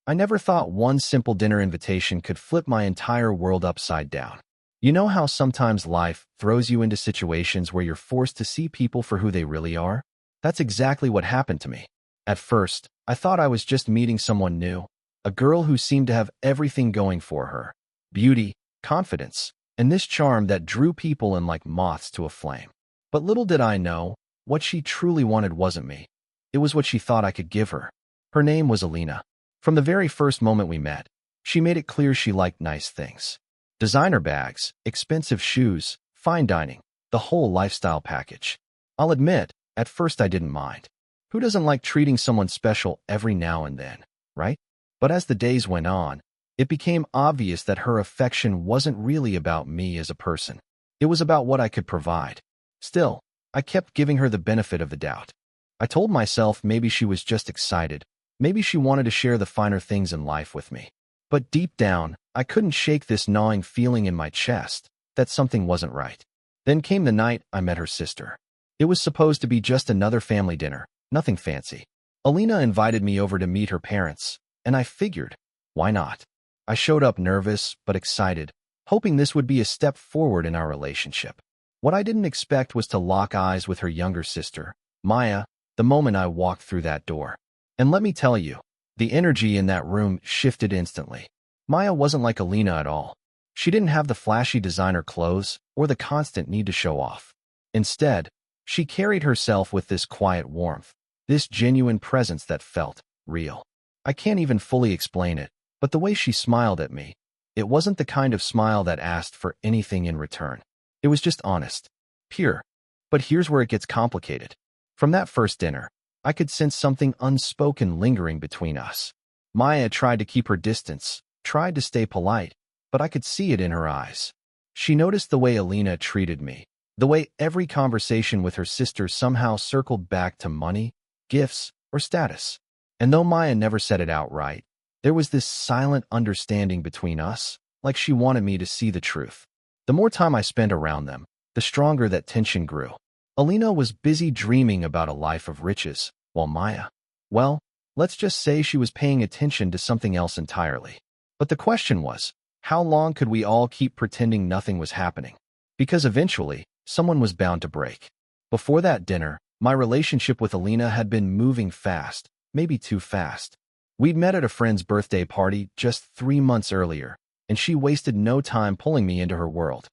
I never thought one simple dinner invitation could flip my entire world upside down. You know how sometimes life throws you into situations where you're forced to see people for who they really are? That's exactly what happened to me. At first, I thought I was just meeting someone new, a girl who seemed to have everything going for her: beauty, confidence, and this charm that drew people in like moths to a flame. But little did I know, what she truly wanted wasn't me. It was what she thought I could give her. Her name was Alina. From the very first moment we met, she made it clear she liked nice things. Designer bags, expensive shoes, fine dining, the whole lifestyle package. I'll admit, at first I didn't mind. Who doesn't like treating someone special every now and then, right? But as the days went on, it became obvious that her affection wasn't really about me as a person. It was about what I could provide. Still, I kept giving her the benefit of the doubt. I told myself maybe she was just excited. Maybe she wanted to share the finer things in life with me. But deep down, I couldn't shake this gnawing feeling in my chest that something wasn't right. Then came the night I met her sister. It was supposed to be just another family dinner, nothing fancy. Alina invited me over to meet her parents, and I figured, why not? I showed up nervous but excited, hoping this would be a step forward in our relationship. What I didn't expect was to lock eyes with her younger sister, Maya, the moment I walked through that door. And let me tell you, the energy in that room shifted instantly. Maya wasn't like Alina at all. She didn't have the flashy designer clothes or the constant need to show off. Instead, she carried herself with this quiet warmth, this genuine presence that felt real. I can't even fully explain it, but the way she smiled at me, it wasn't the kind of smile that asked for anything in return. It was just honest, pure. But here's where it gets complicated. From that first dinner, I could sense something unspoken lingering between us. Maya tried to keep her distance, tried to stay polite, but I could see it in her eyes. She noticed the way Alina treated me, the way every conversation with her sister somehow circled back to money, gifts, or status. And though Maya never said it outright, there was this silent understanding between us, like she wanted me to see the truth. The more time I spent around them, the stronger that tension grew. Alina was busy dreaming about a life of riches, while Maya, well, let's just say she was paying attention to something else entirely. But the question was, how long could we all keep pretending nothing was happening? Because eventually, someone was bound to break. Before that dinner, my relationship with Alina had been moving fast, maybe too fast. We'd met at a friend's birthday party just 3 months earlier, and she wasted no time pulling me into her world.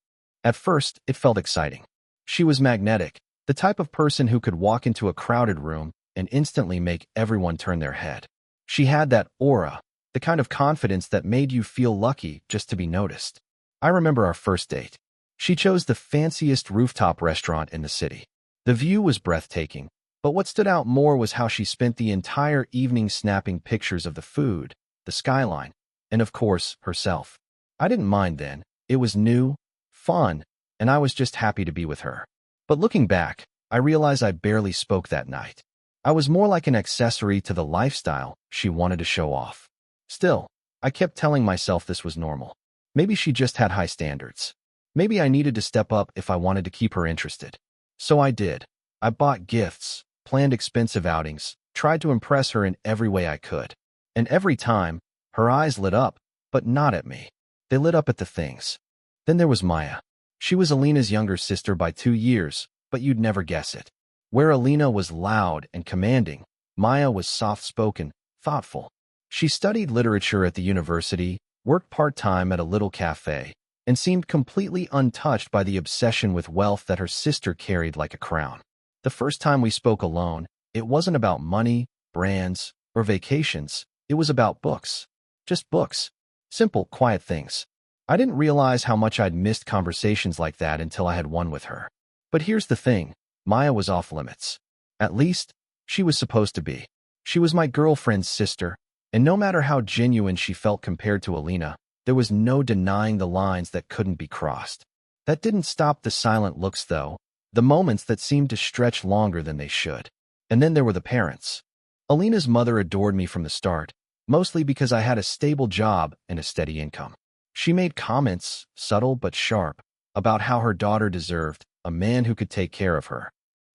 At first, it felt exciting. She was magnetic, the type of person who could walk into a crowded room and instantly make everyone turn their head. She had that aura, the kind of confidence that made you feel lucky just to be noticed. I remember our first date. She chose the fanciest rooftop restaurant in the city. The view was breathtaking, but what stood out more was how she spent the entire evening snapping pictures of the food, the skyline, and of course, herself. I didn't mind then. It was new, fun, and I was just happy to be with her. But looking back, I realized I barely spoke that night. I was more like an accessory to the lifestyle she wanted to show off. Still, I kept telling myself this was normal. Maybe she just had high standards. Maybe I needed to step up if I wanted to keep her interested. So I did. I bought gifts, planned expensive outings, tried to impress her in every way I could. And every time, her eyes lit up, but not at me. They lit up at the things. Then there was Maya. She was Alina's younger sister by 2 years, but you'd never guess it. Where Alina was loud and commanding, Maya was soft-spoken, thoughtful. She studied literature at the university, worked part-time at a little cafe, and seemed completely untouched by the obsession with wealth that her sister carried like a crown. The first time we spoke alone, it wasn't about money, brands, or vacations. It was about books. Just books. Simple, quiet things. I didn't realize how much I'd missed conversations like that until I had one with her. But here's the thing, Maya was off limits. At least, she was supposed to be. She was my girlfriend's sister, and no matter how genuine she felt compared to Alina, there was no denying the lines that couldn't be crossed. That didn't stop the silent looks, though, the moments that seemed to stretch longer than they should. And then there were the parents. Alina's mother adored me from the start, mostly because I had a stable job and a steady income. She made comments, subtle but sharp, about how her daughter deserved a man who could take care of her.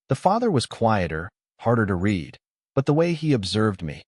The father was quieter, harder to read, but the way he observed me,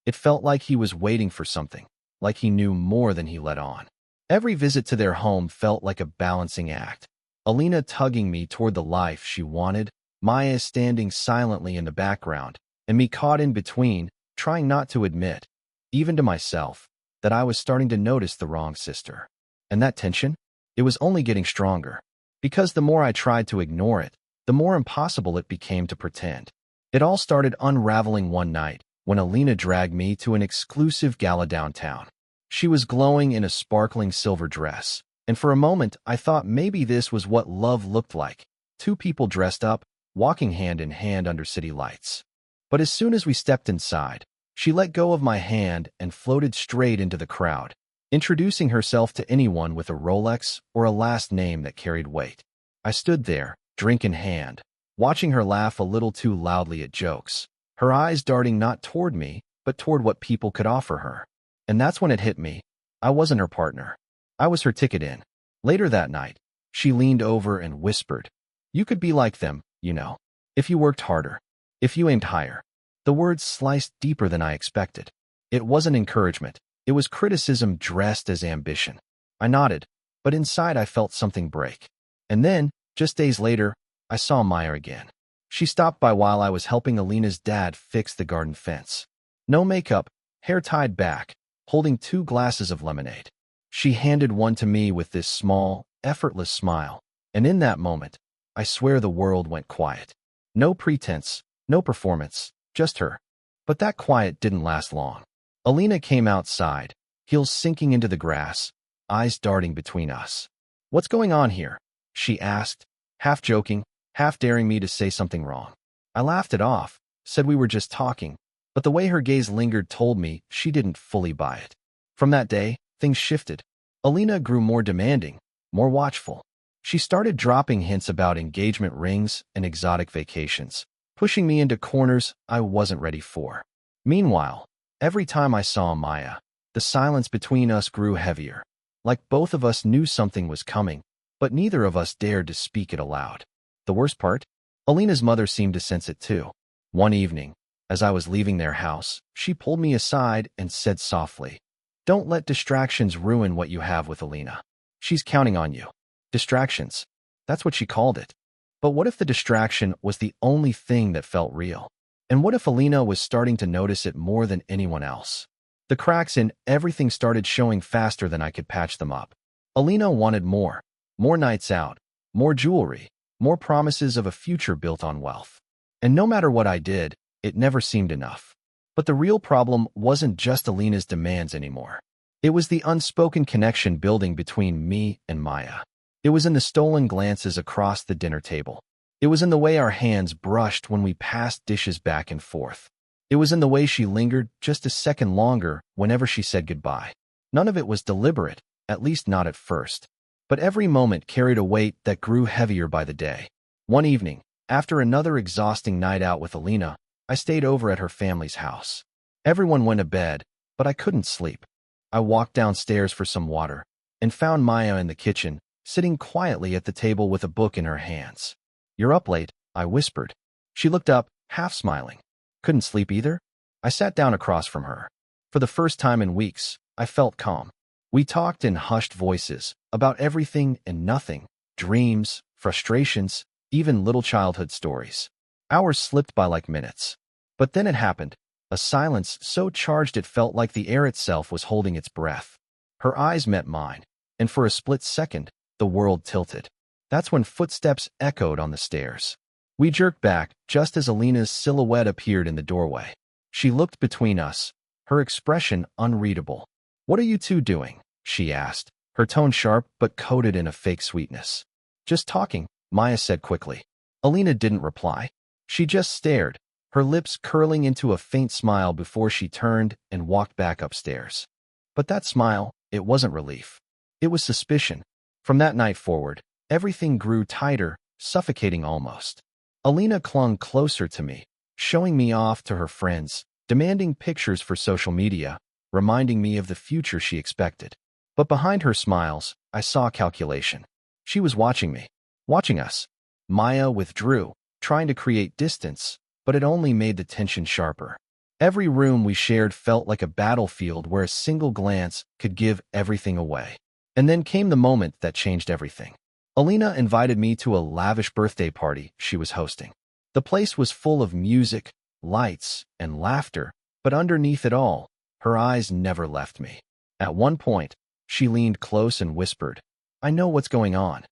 It felt like he was waiting for something, like he knew more than he let on. Every visit to their home felt like a balancing act. Alina tugging me toward the life she wanted, Maya standing silently in the background, and me caught in between, trying not to admit, even to myself, that I was starting to notice the wrong sister. And that tension? It was only getting stronger. Because the more I tried to ignore it, the more impossible it became to pretend. It all started unraveling one night, when Alina dragged me to an exclusive gala downtown. She was glowing in a sparkling silver dress, and for a moment I thought maybe this was what love looked like, two people dressed up, walking hand in hand under city lights. But as soon as we stepped inside, she let go of my hand and floated straight into the crowd, introducing herself to anyone with a Rolex or a last name that carried weight. I stood there, drink in hand, watching her laugh a little too loudly at jokes, her eyes darting not toward me, but toward what people could offer her. And that's when it hit me. I wasn't her partner. I was her ticket in. Later that night, she leaned over and whispered, "You could be like them, you know, if you worked harder, if you aimed higher." The words sliced deeper than I expected. It wasn't encouragement. It was criticism dressed as ambition. I nodded, but inside I felt something break. And then, just days later, I saw Maya again. She stopped by while I was helping Alina's dad fix the garden fence. No makeup, hair tied back, holding 2 glasses of lemonade. She handed one to me with this small, effortless smile, and in that moment, I swear the world went quiet. No pretense, no performance, just her. But that quiet didn't last long. Alina came outside, heels sinking into the grass, eyes darting between us. "What's going on here?" she asked, half joking, half daring me to say something wrong. I laughed it off, said we were just talking, but the way her gaze lingered told me she didn't fully buy it. From that day, things shifted. Alina grew more demanding, more watchful. She started dropping hints about engagement rings and exotic vacations, pushing me into corners I wasn't ready for. Meanwhile, every time I saw Maya, the silence between us grew heavier, like both of us knew something was coming, but neither of us dared to speak it aloud. The worst part? Alina's mother seemed to sense it too. One evening, as I was leaving their house, she pulled me aside and said softly, "Don't let distractions ruin what you have with Alina. She's counting on you." Distractions. That's what she called it. But what if the distraction was the only thing that felt real? And what if Alina was starting to notice it more than anyone else? The cracks in everything started showing faster than I could patch them up. Alina wanted more. More nights out, more jewelry, more promises of a future built on wealth. And no matter what I did, it never seemed enough. But the real problem wasn't just Alina's demands anymore. It was the unspoken connection building between me and Maya. It was in the stolen glances across the dinner table. It was in the way our hands brushed when we passed dishes back and forth. It was in the way she lingered just a second longer whenever she said goodbye. None of it was deliberate, at least not at first. But every moment carried a weight that grew heavier by the day. One evening, after another exhausting night out with Alina, I stayed over at her family's house. Everyone went to bed, but I couldn't sleep. I walked downstairs for some water and found Maya in the kitchen, sitting quietly at the table with a book in her hands. "You're up late," I whispered. She looked up, half smiling. "Couldn't sleep either?" I sat down across from her. For the first time in weeks, I felt calm. We talked in hushed voices about everything and nothing, dreams, frustrations, even little childhood stories. Hours slipped by like minutes. But then it happened, a silence so charged it felt like the air itself was holding its breath. Her eyes met mine, and for a split second, the world tilted. That's when footsteps echoed on the stairs. We jerked back just as Alina's silhouette appeared in the doorway. She looked between us, her expression unreadable. "What are you two doing?" she asked, her tone sharp but coated in a fake sweetness. "Just talking," Maya said quickly. Alina didn't reply. She just stared, her lips curling into a faint smile before she turned and walked back upstairs. But that smile, it wasn't relief. It was suspicion. From that night forward, everything grew tighter, suffocating almost. Alina clung closer to me, showing me off to her friends, demanding pictures for social media, reminding me of the future she expected. But behind her smiles, I saw calculation. She was watching me, watching us. Maya withdrew, trying to create distance, but it only made the tension sharper. Every room we shared felt like a battlefield where a single glance could give everything away. And then came the moment that changed everything. Alina invited me to a lavish birthday party she was hosting. The place was full of music, lights, and laughter, but underneath it all, her eyes never left me. At one point, she leaned close and whispered, "I know what's going on."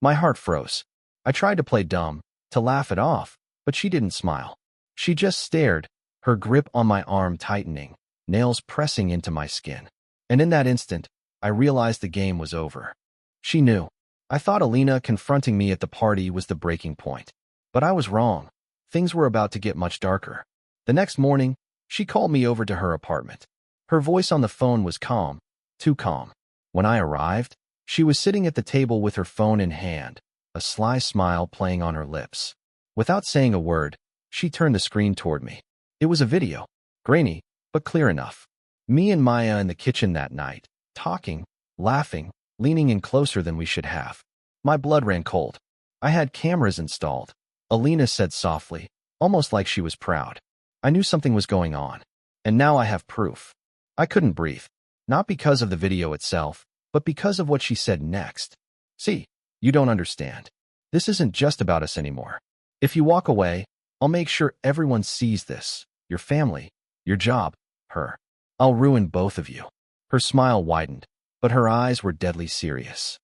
My heart froze. I tried to play dumb, to laugh it off, but she didn't smile. She just stared, her grip on my arm tightening, nails pressing into my skin. And in that instant, I realized the game was over. She knew. I thought Alina confronting me at the party was the breaking point. But I was wrong. Things were about to get much darker. The next morning, she called me over to her apartment. Her voice on the phone was calm, too calm. When I arrived, she was sitting at the table with her phone in hand, a sly smile playing on her lips. Without saying a word, she turned the screen toward me. It was a video, grainy, but clear enough. Me and Maya in the kitchen that night, talking, laughing, leaning in closer than we should have. My blood ran cold. I had cameras installed, Alina said softly, almost like she was proud. I knew something was going on, and now I have proof. I couldn't breathe, not because of the video itself, but because of what she said next. "See, you don't understand. This isn't just about us anymore. If you walk away, I'll make sure everyone sees this. Your family, your job, her. I'll ruin both of you." Her smile widened, but her eyes were deadly serious.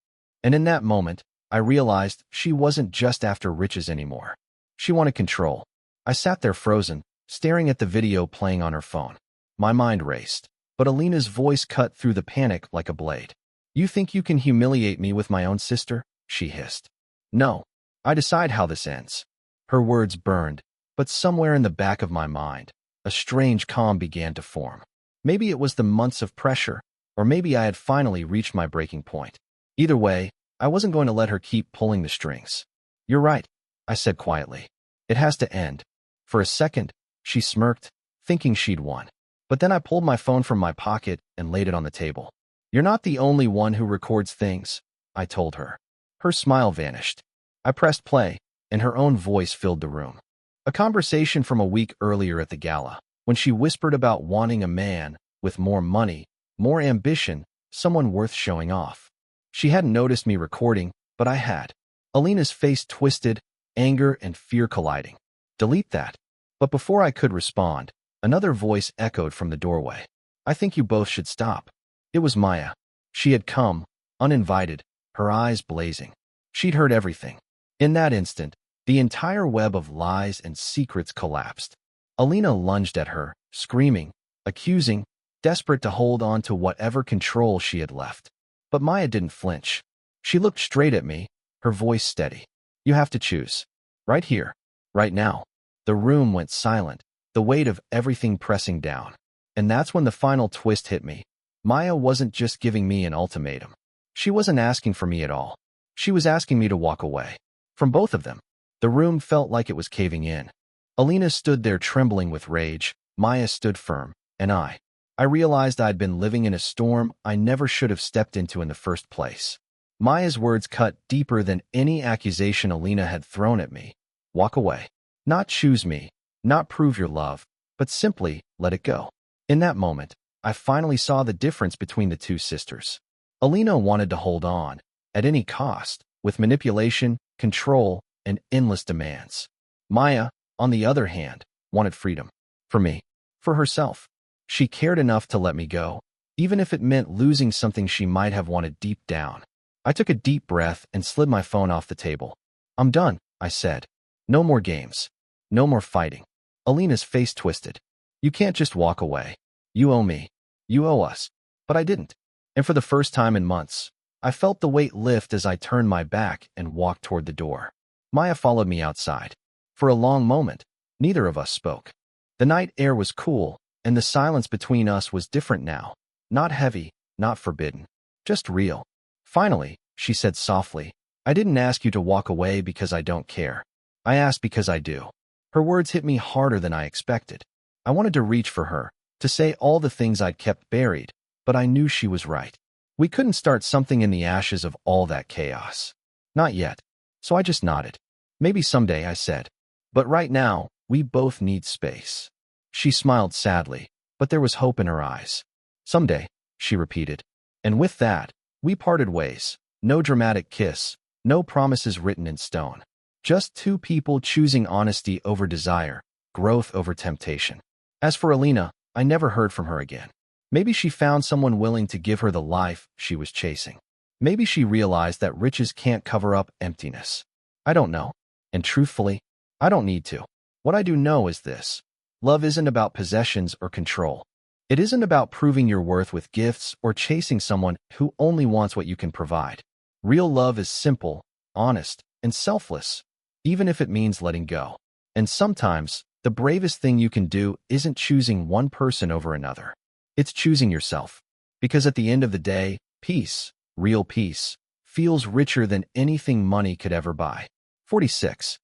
And in that moment, I realized she wasn't just after riches anymore. She wanted control. I sat there frozen, staring at the video playing on her phone. My mind raced, but Alina's voice cut through the panic like a blade. "You think you can humiliate me with my own sister?" she hissed. "No. I decide how this ends." Her words burned, but somewhere in the back of my mind, a strange calm began to form. Maybe it was the months of pressure, or maybe I had finally reached my breaking point. Either way, I wasn't going to let her keep pulling the strings. "You're right," I said quietly. "It has to end." For a second, she smirked, thinking she'd won. But then I pulled my phone from my pocket and laid it on the table. "You're not the only one who records things," I told her. Her smile vanished. I pressed play, and her own voice filled the room. A conversation from a week earlier at the gala, when she whispered about wanting a man with more money, more ambition, someone worth showing off. She hadn't noticed me recording, but I had. Alina's face twisted, anger and fear colliding. "Delete that." But before I could respond, another voice echoed from the doorway. "I think you both should stop." It was Maya. She had come, uninvited, her eyes blazing. She'd heard everything. In that instant, the entire web of lies and secrets collapsed. Alina lunged at her, screaming, accusing, desperate to hold on to whatever control she had left. But Maya didn't flinch. She looked straight at me, her voice steady. "You have to choose. Right here. Right now." The room went silent, the weight of everything pressing down. And that's when the final twist hit me. Maya wasn't just giving me an ultimatum. She wasn't asking for me at all. She was asking me to walk away. From both of them. The room felt like it was caving in. Alina stood there trembling with rage, Maya stood firm, and I realized I'd been living in a storm I never should have stepped into in the first place. Maya's words cut deeper than any accusation Alina had thrown at me. Walk away. Not choose me, not prove your love, but simply let it go. In that moment, I finally saw the difference between the two sisters. Alina wanted to hold on, at any cost, with manipulation, control, and endless demands. Maya, on the other hand, wanted freedom. For me. For herself. She cared enough to let me go, even if it meant losing something she might have wanted deep down. I took a deep breath and slid my phone off the table. "I'm done," I said. "No more games. No more fighting." Alina's face twisted. "You can't just walk away. You owe me. You owe us." But I didn't. And for the first time in months, I felt the weight lift as I turned my back and walked toward the door. Maya followed me outside. For a long moment, neither of us spoke. The night air was cool, and the silence between us was different now. Not heavy, not forbidden. Just real. Finally, she said softly, "I didn't ask you to walk away because I don't care. I asked because I do." Her words hit me harder than I expected. I wanted to reach for her, to say all the things I'd kept buried, but I knew she was right. We couldn't start something in the ashes of all that chaos. Not yet. So I just nodded. "Maybe someday," I said. "But right now, we both need space." She smiled sadly, but there was hope in her eyes. Someday, she repeated. And with that, we parted ways. No dramatic kiss, no promises written in stone. Just two people choosing honesty over desire, growth over temptation. As for Alina, I never heard from her again. Maybe she found someone willing to give her the life she was chasing. Maybe she realized that riches can't cover up emptiness. I don't know. And truthfully, I don't need to. What I do know is this. Love isn't about possessions or control. It isn't about proving your worth with gifts or chasing someone who only wants what you can provide. Real love is simple, honest, and selfless, even if it means letting go. And sometimes, the bravest thing you can do isn't choosing one person over another. It's choosing yourself. Because at the end of the day, peace, real peace, feels richer than anything money could ever buy. 46.